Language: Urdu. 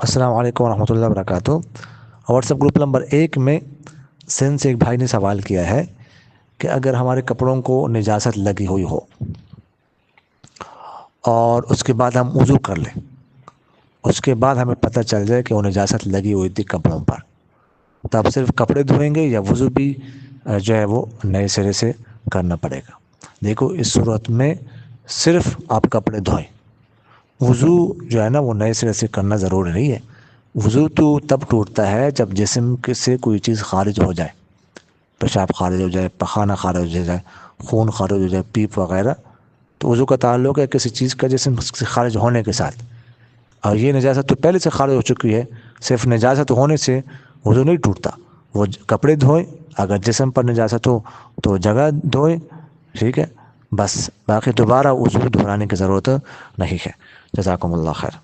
السلام علیکم ورحمۃ اللہ وبرکاتہ۔ واٹس ایپ گروپ نمبر 1 میں سندھ سے ایک بھائی نے سوال کیا ہے کہ اگر ہمارے کپڑوں کو نجاست لگی ہوئی ہو اور اس کے بعد ہم وضو کر لیں، اس کے بعد ہمیں پتہ چل جائے کہ وہ نجاست لگی ہوئی تھی کپڑوں پر، تو اب صرف کپڑے دھوئیں گے یا وضو بھی جو ہے وہ نئے سرے سے کرنا پڑے گا؟ دیکھو، اس صورت میں صرف آپ کپڑے دھوئیں، وضو جو ہے نا وہ نئے سرے سے کرنا ضروری نہیں ہے۔ وضو تو تب ٹوٹتا ہے جب جسم سے کوئی چیز خارج ہو جائے، پیشاب خارج ہو جائے، پخانہ خارج ہو جائے، خون خارج ہو جائے، پیپ وغیرہ، تو وضو کا تعلق ہے کسی چیز کا جسم سے خارج ہونے کے ساتھ، اور یہ نجاست تو پہلے سے خارج ہو چکی ہے۔ صرف نجاست ہونے سے وضو نہیں ٹوٹتا، وہ کپڑے دھوئیں، اگر جسم پر نجاست ہو تو جگہ دھوئیں، ٹھیک ہے، بس باقی دوبارہ وضو دہرانے کی ضرورت نہیں ہے۔ جزاکم اللہ خیر۔